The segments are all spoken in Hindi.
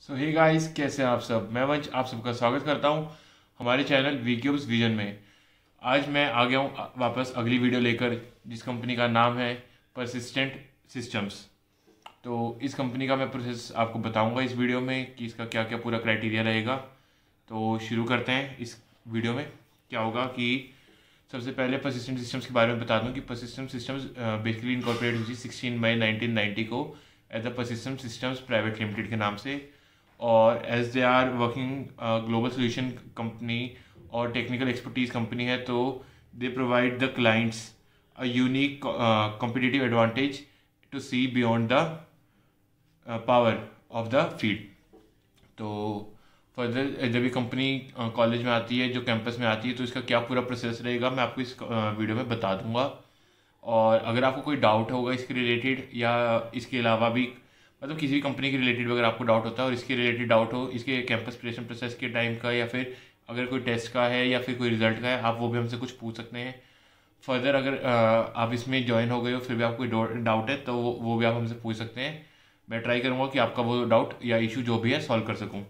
सो हे गाइस, कैसे हैं आप सब। मैं वंश आप सबका स्वागत करता हूं हमारे चैनल वीक्यूब्स विजन में। आज मैं आ गया हूं वापस अगली वीडियो लेकर, जिस कंपनी का नाम है परसिस्टेंट सिस्टम्स। तो इस कंपनी का मैं प्रोसेस आपको बताऊंगा इस वीडियो में कि इसका क्या क्या पूरा क्राइटेरिया रहेगा। तो शुरू करते हैं। इस वीडियो में क्या होगा कि सबसे पहले परसिस्टेंट सिस्टम्स के बारे में बता दूं कि परसिस्टेंट सिस्टम्स बेसिकली इनकॉर्पोरेट हुई थी 16 मई 1990 को as the persistent systems private limited के नाम से। और as they are working global solution company और टेक्निकल एक्सपर्टीज कंपनी है, तो they provide the clients a unique competitive advantage to see beyond the power of the field. तो फर्दर जब ये कंपनी कॉलेज में आती है, जो कैंपस में आती है, तो इसका क्या पूरा प्रोसेस रहेगा मैं आपको इस वीडियो में बता दूंगा। और अगर आपको कोई डाउट होगा इसके रिलेटेड या इसके अलावा भी, मतलब किसी भी कंपनी के रिलेटेड अगर आपको डाउट होता है और इसके रिलेटेड डाउट हो इसके कैंपस प्लेसमेंट प्रोसेस के टाइम का, या फिर अगर कोई टेस्ट का है या फिर कोई रिजल्ट का है, आप वो भी हमसे कुछ पूछ सकते हैं। फर्दर अगर आप इसमें ज्वाइन हो गए हो फिर भी आपको कोई डाउट है तो वो भी आप हमसे पूछ सकते हैं। मैं ट्राई करूँगा कि आपका वो डाउट या इशू जो भी है सॉल्व कर सकूँ।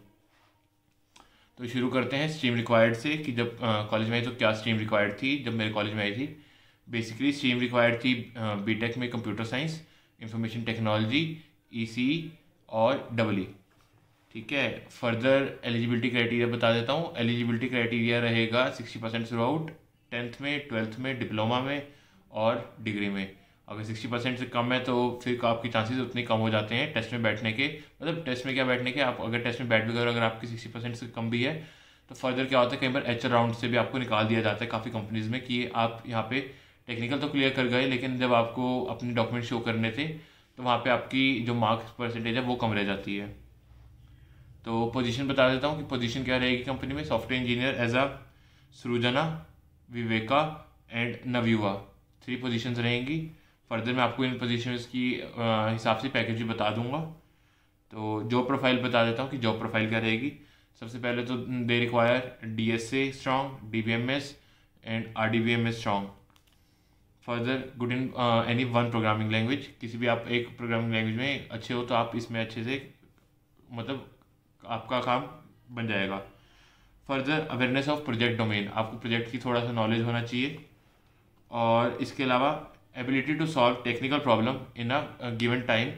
तो शुरू करते हैं स्ट्रीम रिक्वायर्ड से कि जब कॉलेज में आई तो क्या स्ट्रीम रिक्वायर्ड थी जब मेरे कॉलेज में आई थी। बेसिकली स्ट्रीम रिक्वायर्ड थी बीटेक में computer science, information technology, EC और डबल ई। ठीक है। फर्दर एलिजिबिलिटी क्राइटेरिया बता देता हूँ। एलिजिबिलिटी क्राइटेरिया रहेगा 60% थ्रू आउट, 10th में, 12th में, डिप्लोमा में और डिग्री में। अगर 60% से कम है तो फिर आपके चांसेस उतने कम हो जाते हैं टेस्ट में बैठने के। मतलब टेस्ट में क्या बैठने के, आप अगर टेस्ट में बैठ भी करो अगर आपकी 60% से कम भी है तो फर्दर क्या होता है, कई बार एचआर राउंड से भी आपको निकाल दिया जाता है काफ़ी कंपनीज में कि आप यहाँ पे टेक्निकल तो क्लियर कर गए लेकिन जब आपको अपने डॉक्यूमेंट शो करने थे तो वहाँ पे आपकी जो मार्क्स परसेंटेज है वो कम रह जाती है। तो पोजीशन बता देता हूँ कि पोजीशन क्या रहेगी कंपनी में। Software engineer as a Srijana, Viveka and नवयुवा, 3 positions रहेंगी। फर्दर मैं आपको इन पोजीशंस की हिसाब से पैकेज भी बता दूंगा। तो जॉब प्रोफाइल बता देता हूँ कि जॉब प्रोफाइल क्या रहेगी। सबसे पहले तो they require DSA strong, DBMS and RDBMS strong. Further good in any one programming language, किसी भी आप एक प्रोग्रामिंग लैंग्वेज में अच्छे हो तो आप इसमें अच्छे से, मतलब आपका काम बन जाएगा। Further awareness of project domain, आपको प्रोजेक्ट की थोड़ा सा नॉलेज होना चाहिए। और इसके अलावा ability to solve technical problem in a given time,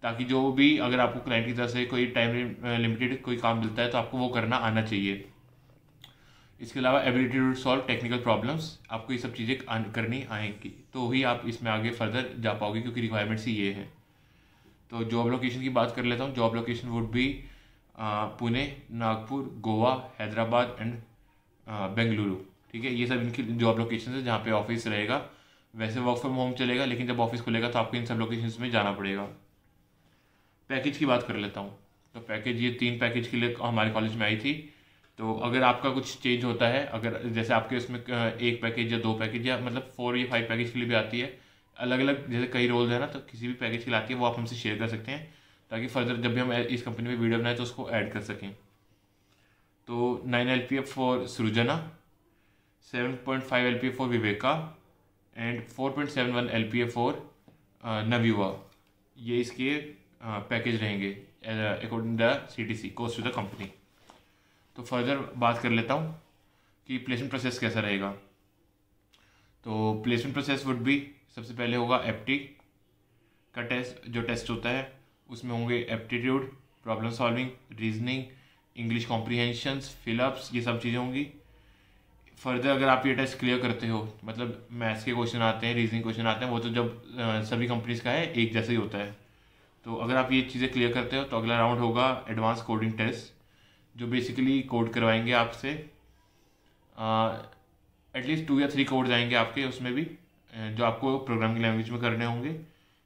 ताकि जो भी अगर आपको क्लाइंट की तरफ से कोई टाइम लिमिटेड कोई काम मिलता है तो आपको वो करना आना चाहिए। इसके अलावा ability to solve technical problems, आपको ये सब चीज़ें करनी आएंगी तो ही आप इसमें आगे फर्दर जा पाओगे, क्योंकि रिक्वायरमेंट्स ही ये हैं। तो जॉब लोकेशन की बात कर लेता हूँ। Job location would be Pune, Nagpur, Goa, Hyderabad and Bengaluru. ठीक है, ये सब इनकी जॉब लोकेशन है जहाँ पे ऑफिस रहेगा। वैसे वर्क फ्रॉम होम चलेगा लेकिन जब ऑफिस खुलेगा तो आपको इन सब लोकेशंस में जाना पड़ेगा। पैकेज की बात कर लेता हूँ। तो पैकेज, ये 3 पैकेज के लिए हमारे कॉलेज में आई थी। तो अगर आपका कुछ चेंज होता है, अगर जैसे आपके उसमें 1 पैकेज या 2 पैकेज या मतलब 4 या 5 पैकेज के लिए भी आती है, अलग अलग जैसे कई रोल्स है ना, तो किसी भी पैकेज के लिए आती है वो आप हमसे शेयर कर सकते हैं ताकि फर्दर जब भी हम इस कंपनी में वीडियो बनाए तो उसको ऐड कर सकें। तो 9 LPF for Srijana, 7.5 LPF for Viveka and 4.71 LPF for Navyuva, ये इसके पैकेज रहेंगे according the CTC cost to the company. तो फर्दर बात कर लेता हूँ कि प्लेसमेंट प्रोसेस कैसा रहेगा। तो प्लेसमेंट प्रोसेस वुड बी, सबसे पहले होगा एप्टी का टेस्ट, जो टेस्ट होता है उसमें होंगे aptitude, problem solving, reasoning, English comprehensions, fill-ups, ये सब चीज़ें होंगी। फर्दर अगर आप ये टेस्ट क्लियर करते हो, मतलब मैथ्स के क्वेश्चन आते हैं, रीजनिंग क्वेश्चन आते हैं, वो तो जब सभी कंपनीज का है एक जैसा ही होता है। तो अगर आप ये चीज़ें क्लियर करते हो तो अगला राउंड होगा एडवांस कोडिंग टेस्ट, जो बेसिकली कोड करवाएंगे आपसे। एटलीस्ट 2 या 3 कोड्स आएंगे आपके उसमें भी, जो आपको प्रोग्रामिंग लैंग्वेज में करने होंगे,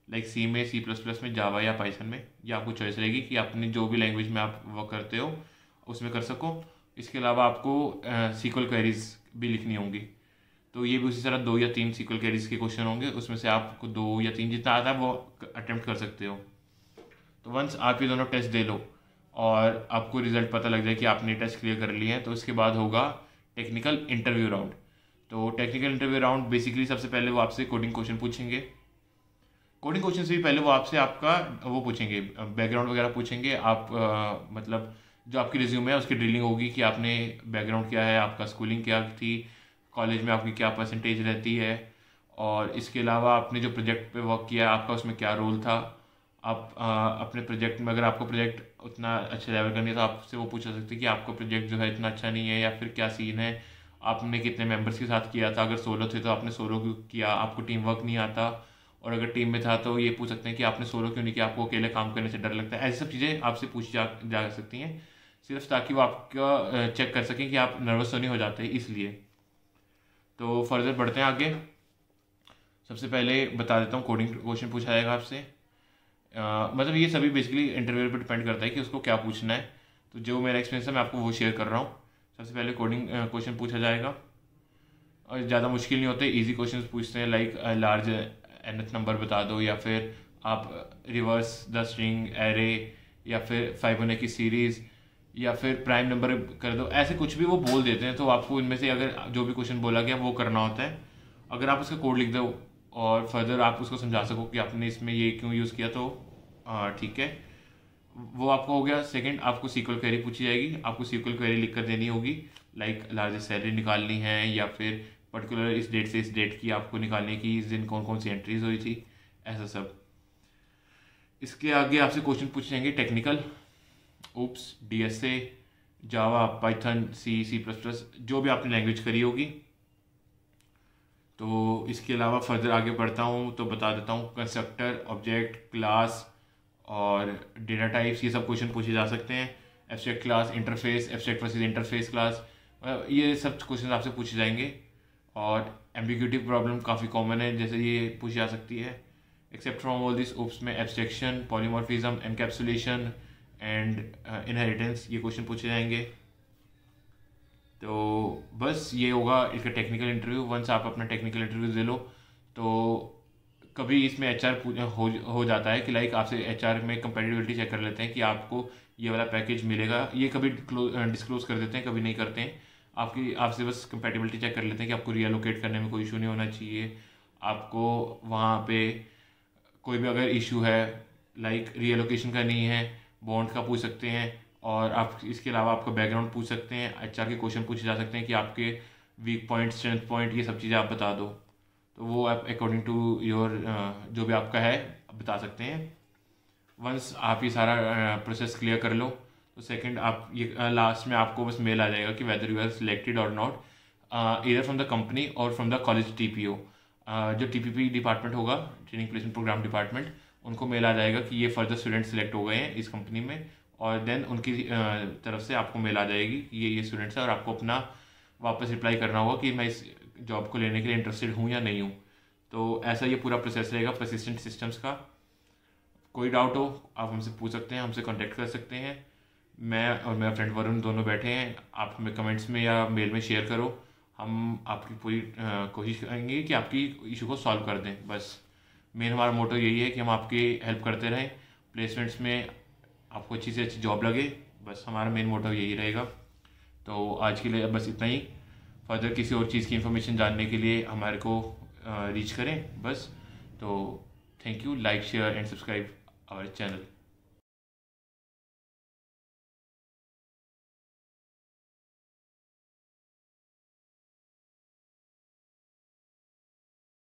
लाइक सी में, C++ में, जावा या पाइथन में। या आपको चॉइस रहेगी कि अपनी जो भी लैंग्वेज में आप वर्क करते हो उसमें कर सको। इसके अलावा आपको SQL क्वेरीज भी लिखनी होंगी। तो ये भी उसी तरह 2 या 3 SQL क्वेरीज के क्वेश्चन होंगे, उसमें से आपको 2 या 3 जितना आता है वो अटेम्प्ट कर सकते हो। तो वंस आप ये दोनों टेस्ट दे लो और आपको रिजल्ट पता लग जाए कि आपने टेस्ट क्लियर कर लिए हैं, तो इसके बाद होगा टेक्निकल इंटरव्यू राउंड। तो टेक्निकल इंटरव्यू राउंड बेसिकली सबसे पहले वो आपसे कोडिंग क्वेश्चन पूछेंगे। कोडिंग क्वेश्चन से भी पहले वो आपसे आपका वो पूछेंगे, बैकग्राउंड वगैरह पूछेंगे। आप मतलब जो आपकी रिज्यूम है उसकी ड्रिलिंग होगी कि आपने बैकग्राउंड क्या है, आपका स्कूलिंग क्या थी, कॉलेज में आपकी क्या परसेंटेज रहती है, और इसके अलावा आपने जो प्रोजेक्ट पे वर्क किया आपका उसमें क्या रोल था। आप अपने प्रोजेक्ट में अगर आपको प्रोजेक्ट उतना अच्छे लेवल का नहीं है तो आपसे वो पूछ सकते हैं कि आपका प्रोजेक्ट जो है इतना अच्छा नहीं है, या फिर क्या सीन है, आपने कितने मेंबर्स के साथ किया था, अगर सोलो थे तो आपने सोलो क्यों किया, आपको टीम वर्क नहीं आता, और अगर टीम में था तो ये पूछ सकते हैं कि आपने सोलो क्यों नहीं किया, आपको अकेले काम करने से डर लगता है। ऐसी सब चीज़ें आपसे पूछी जा सकती हैं, सिर्फ ताकि वो आपका चेक कर सकें कि आप नर्वस तो नहीं हो जाते, इसलिए। तो फर्दर बढ़ते हैं आगे। सबसे पहले बता देता हूँ कोडिंग क्वेश्चन पूछा जाएगा आपसे। मतलब ये सभी बेसिकली इंटरव्यू पर डिपेंड करता है कि उसको क्या पूछना है, तो जो मेरा एक्सपीरियंस है मैं आपको वो शेयर कर रहा हूँ। सबसे पहले कोडिंग क्वेश्चन पूछा जाएगा, और ज़्यादा मुश्किल नहीं होते, इजी क्वेश्चन पूछते हैं, लाइक लार्ज nth नंबर बता दो, या फिर आप रिवर्स द स्ट्रिंग एरे, या फिर फाइबोनेची की सीरीज़, या फिर प्राइम नंबर कर दो, ऐसे कुछ भी वो बोल देते हैं। तो आपको इनमें से अगर जो भी क्वेश्चन बोला गया वो करना होता है। अगर आप उसका कोड लिख दो और फर्दर आप उसको समझा सको कि आपने इसमें ये क्यों यूज़ किया, तो ठीक है, वो आपको हो गया। सेकंड, आपको सीक्वल क्वेरी पूछी जाएगी, आपको सीक्वल क्वेरी लिख कर देनी होगी, लाइक लार्जेस्ट सैलरी निकालनी है, या फिर पर्टिकुलर इस डेट से इस डेट की आपको निकालने की, इस दिन कौन कौन सी एंट्रीज हुई थी, ऐसा सब। इसके आगे आपसे क्वेश्चन पूछे जाएंगे टेक्निकल, ओप्स, डीएसए, जावा, पाइथन, सी प्लस प्लस, जो भी आपने लैंग्वेज करी होगी। तो इसके अलावा फर्दर आगे बढ़ता हूँ तो बता देता हूँ कंस्ट्रक्टर, ऑब्जेक्ट, क्लास और डेटा टाइप्स, ये सब क्वेश्चन पूछे जा सकते हैं। Abstract class, interface, abstract versus interface class, ये सब क्वेश्चन आपसे पूछे जाएंगे। और एम्बिग्यूटी प्रॉब्लम काफ़ी कॉमन है, जैसे ये पूछी जा सकती है। Except from all this OOPs में abstraction, polymorphism, encapsulation and inheritance, ये क्वेश्चन पूछे जाएंगे। तो बस ये होगा इसका टेक्निकल इंटरव्यू। वंस आप अपना टेक्निकल इंटरव्यू दे लो तो कभी इसमें एचआर हो जाता है कि लाइक आपसे एचआर में कंपेटिबिलिटी चेक कर लेते हैं कि आपको ये वाला पैकेज मिलेगा, ये कभी डिस्क्लोज कर देते हैं, कभी नहीं करते हैं। आपसे बस कंपेटिबिलिटी चेक कर लेते हैं कि आपको रीअलोकेट करने में कोई इशू नहीं होना चाहिए, आपको वहाँ पे कोई भी अगर इशू है लाइक रीअलोकेशन का नहीं है, बॉन्ड का पूछ सकते हैं, और आप इसके अलावा आपका बैकग्राउंड पूछ सकते हैं। एचआर के क्वेश्चन पूछे जा सकते हैं कि आपके वीक पॉइंट, स्ट्रेंथ पॉइंट, ये सब चीज़ें आप बता दो, तो वो आप अकॉर्डिंग टू योर जो भी आपका है आप बता सकते हैं। वंस आप ये सारा प्रोसेस क्लियर कर लो तो सेकंड आप ये लास्ट में आपको बस मेल आ जाएगा कि वेदर यू आर सिलेक्टेड और नॉट, इधर फ्रॉम द कंपनी और फ्रॉम द कॉलेज टीपीओ। जो टीपीपी डिपार्टमेंट होगा, ट्रेनिंग प्लेसमेंट प्रोग्राम डिपार्टमेंट, उनको मेल आ जाएगा कि ये फर्दर स्टूडेंट सिलेक्ट हो गए हैं इस कंपनी में, और देन उनकी तरफ से आपको मेल आ जाएगी कि ये स्टूडेंट्स है, और आपको अपना वापस रिप्लाई करना होगा कि मैं इस जॉब को लेने के लिए इंटरेस्टेड हूँ या नहीं हूँ। तो ऐसा ये पूरा प्रोसेस रहेगा परसिस्टेंट सिस्टम्स का। कोई डाउट हो आप हमसे पूछ सकते हैं, हमसे कांटेक्ट कर सकते हैं। मैं और मेरा फ्रेंड वरुण दोनों बैठे हैं, आप हमें कमेंट्स में या मेल में शेयर करो, हम आपकी पूरी कोशिश करेंगे कि आपकी इशू को सॉल्व कर दें। बस मेन हमारा मोटो यही है कि हम आपकी हेल्प करते रहें, प्लेसमेंट्स में आपको अच्छी से अच्छी जॉब लगे, बस हमारा मेन मोटो यही रहेगा। तो आज के लिए बस इतना ही। फर्दर किसी और चीज़ की इन्फॉर्मेशन जानने के लिए हमारे को रीच करें बस। तो thank you, like share and subscribe our channel.